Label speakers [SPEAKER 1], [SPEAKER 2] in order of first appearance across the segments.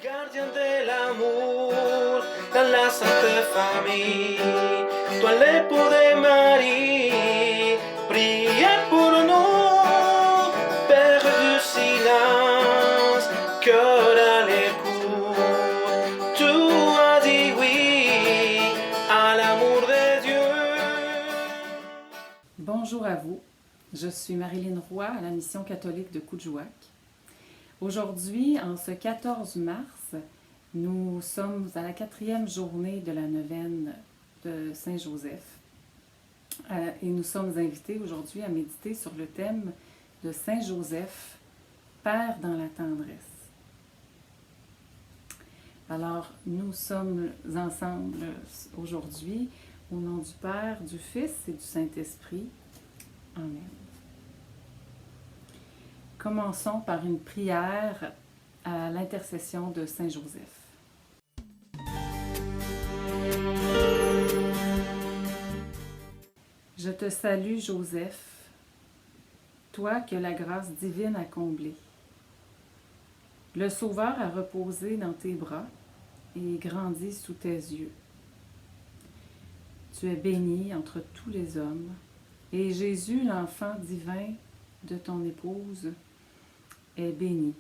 [SPEAKER 1] Gardien de l'amour dans la sainte famille, toi l'époux de Marie, priez pour nous, Père du silence, cœur à l'écoute, tu as dit oui à l'amour de Dieu.
[SPEAKER 2] Bonjour à vous, je suis Marilyn Roy à la Mission catholique de Coudjouac. Aujourd'hui, en ce 14 mars, nous sommes à la 4e journée de la neuvaine de Saint-Joseph et nous sommes invités aujourd'hui à méditer sur le thème de Saint-Joseph, Père dans la tendresse. Alors, nous sommes ensemble aujourd'hui au nom du Père, du Fils et du Saint-Esprit. Amen. Commençons par une prière à l'intercession de Saint Joseph. Je te salue, Joseph, toi que la grâce divine a comblé. Le Sauveur a reposé dans tes bras et grandi sous tes yeux. Tu es béni entre tous les hommes, et Jésus, l'enfant divin de ton épouse, est béni.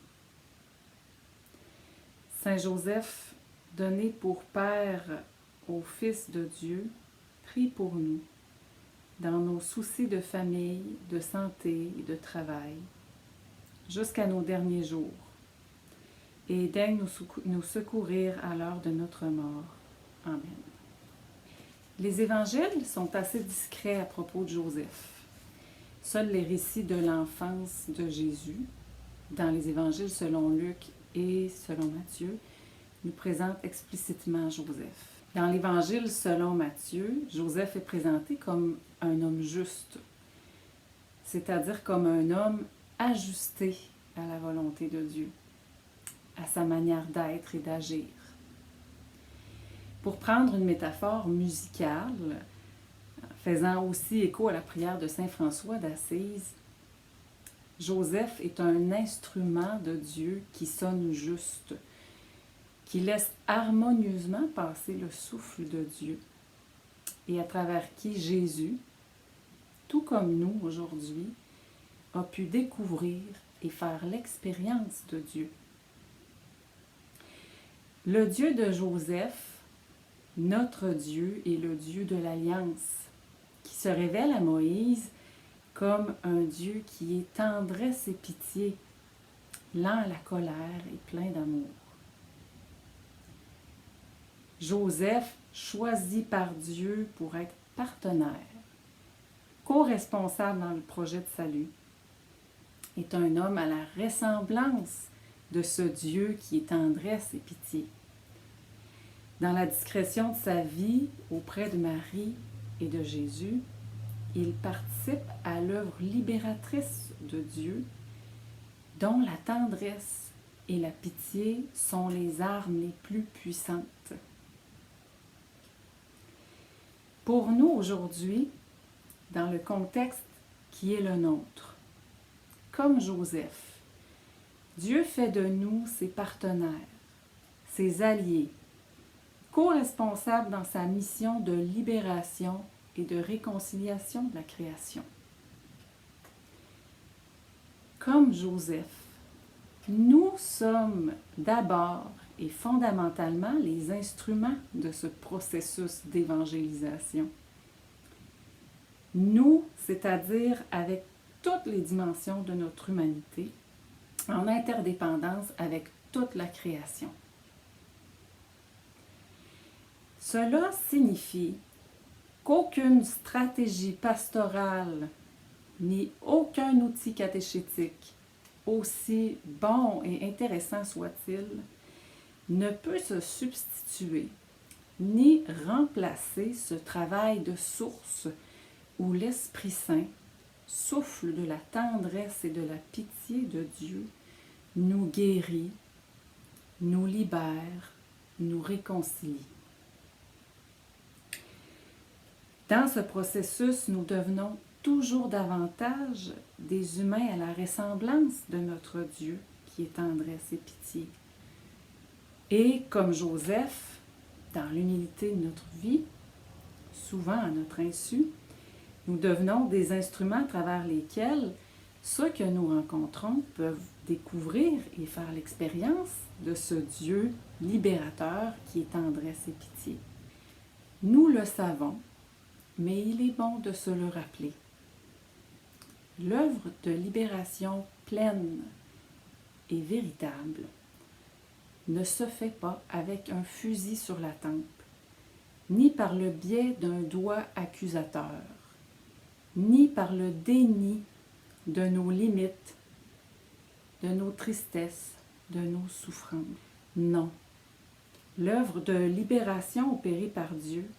[SPEAKER 2] Saint Joseph, donné pour Père au Fils de Dieu, prie pour nous, dans nos soucis de famille, de santé et de travail, jusqu'à nos derniers jours, et daigne nous secourir à l'heure de notre mort. Amen. Les évangiles sont assez discrets à propos de Joseph. Seuls les récits de l'enfance de Jésus, dans les évangiles selon Luc et selon Matthieu, nous présentent explicitement Joseph. Dans l'évangile selon Matthieu, Joseph est présenté comme un homme juste, c'est-à-dire comme un homme ajusté à la volonté de Dieu, à sa manière d'être et d'agir. Pour prendre une métaphore musicale, faisant aussi écho à la prière de saint François d'Assise, Joseph est un instrument de Dieu qui sonne juste, qui laisse harmonieusement passer le souffle de Dieu et à travers qui Jésus, tout comme nous aujourd'hui, a pu découvrir et faire l'expérience de Dieu. Le Dieu de Joseph, notre Dieu, est le Dieu de l'Alliance, qui se révèle à Moïse comme un Dieu qui est tendresse et pitié, lent à la colère et plein d'amour. Joseph, choisi par Dieu pour être partenaire, co-responsable dans le projet de salut, est un homme à la ressemblance de ce Dieu qui est tendresse et pitié. Dans la discrétion de sa vie auprès de Marie et de Jésus, il participe à l'œuvre libératrice de Dieu, dont la tendresse et la pitié sont les armes les plus puissantes. Pour nous aujourd'hui, dans le contexte qui est le nôtre, comme Joseph, Dieu fait de nous ses partenaires, ses alliés, co-responsables dans sa mission de libération et de réconciliation de la création. Comme Joseph, nous sommes d'abord et fondamentalement les instruments de ce processus d'évangélisation. Nous, c'est-à-dire avec toutes les dimensions de notre humanité, en interdépendance avec toute la création. Cela signifie qu'aucune stratégie pastorale ni aucun outil catéchétique, aussi bon et intéressant soit-il, ne peut se substituer ni remplacer ce travail de source où l'Esprit Saint, souffle de la tendresse et de la pitié de Dieu, nous guérit, nous libère, nous réconcilie. Dans ce processus, nous devenons toujours davantage des humains à la ressemblance de notre Dieu qui est tendresse et pitié. Et comme Joseph, dans l'humilité de notre vie, souvent à notre insu, nous devenons des instruments à travers lesquels ceux que nous rencontrons peuvent découvrir et faire l'expérience de ce Dieu libérateur qui est tendresse et pitié. Nous le savons, mais il est bon de se le rappeler. L'œuvre de libération pleine et véritable ne se fait pas avec un fusil sur la tempe, ni par le biais d'un doigt accusateur, ni par le déni de nos limites, de nos tristesses, de nos souffrances. Non. L'œuvre de libération opérée par Dieu,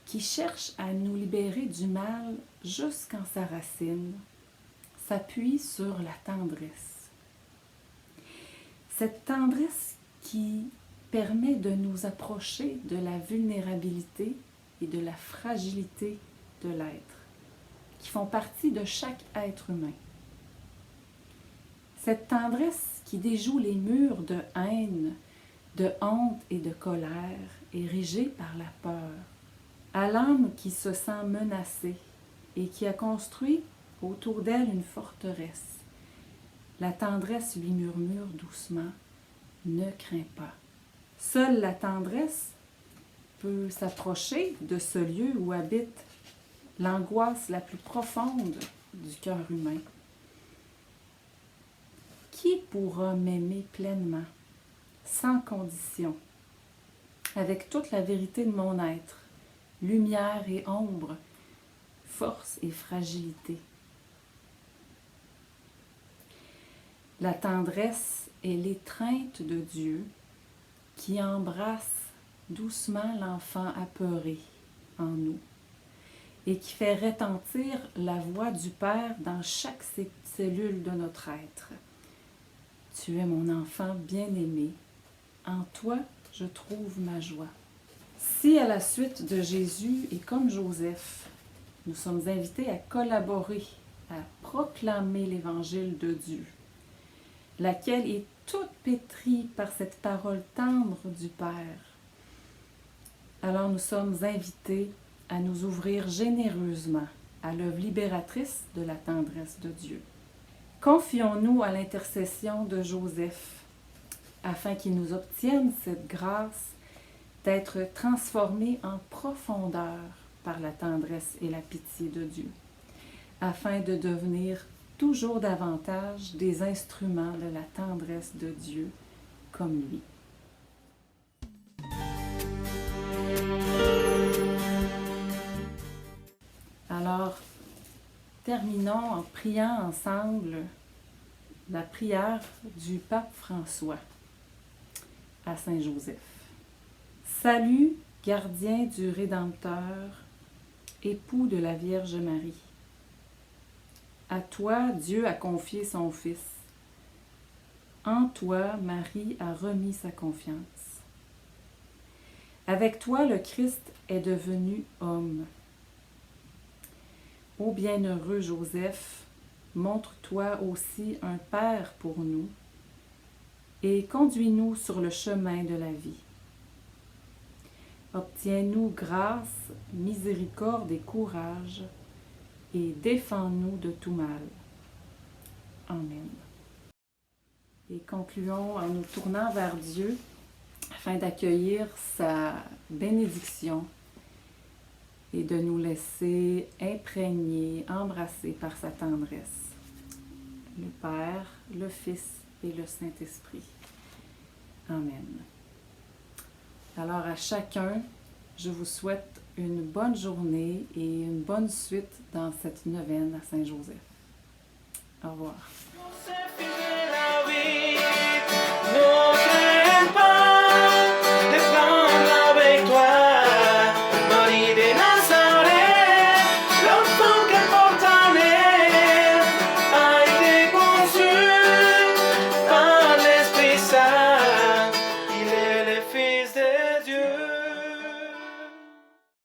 [SPEAKER 2] qui cherche à nous libérer du mal jusqu'en sa racine, s'appuie sur la tendresse. Cette tendresse qui permet de nous approcher de la vulnérabilité et de la fragilité de l'être, qui font partie de chaque être humain. Cette tendresse qui déjoue les murs de haine, de honte et de colère, érigés par la peur, à l'âme qui se sent menacée et qui a construit autour d'elle une forteresse. La tendresse lui murmure doucement « Ne crains pas ». Seule la tendresse peut s'approcher de ce lieu où habite l'angoisse la plus profonde du cœur humain. Qui pourra m'aimer pleinement, sans condition, avec toute la vérité de mon être, lumière et ombre, force et fragilité? La tendresse est l'étreinte de Dieu qui embrasse doucement l'enfant apeuré en nous et qui fait retentir la voix du Père dans chaque cellule de notre être. Tu es mon enfant bien-aimé, en toi je trouve ma joie. Si à la suite de Jésus et comme Joseph, nous sommes invités à collaborer, à proclamer l'Évangile de Dieu, laquelle est toute pétrie par cette parole tendre du Père, alors nous sommes invités à nous ouvrir généreusement à l'œuvre libératrice de la tendresse de Dieu. Confions-nous à l'intercession de Joseph, afin qu'il nous obtienne cette grâce d'être transformés en profondeur par la tendresse et la pitié de Dieu, afin de devenir toujours davantage des instruments de la tendresse de Dieu comme lui. Alors, terminons en priant ensemble la prière du pape François à Saint Joseph. Salut, gardien du Rédempteur, époux de la Vierge Marie. À toi, Dieu a confié son Fils. En toi, Marie a remis sa confiance. Avec toi, le Christ est devenu homme. Ô bienheureux Joseph, montre-toi aussi un Père pour nous et conduis-nous sur le chemin de la vie. Obtiens-nous grâce, miséricorde et courage et défends-nous de tout mal. Amen. Et concluons en nous tournant vers Dieu afin d'accueillir sa bénédiction et de nous laisser imprégner, embrasser par sa tendresse. Le Père, le Fils et le Saint-Esprit. Amen. Alors à chacun, je vous souhaite une bonne journée et une bonne suite dans cette neuvaine à Saint-Joseph. Au revoir.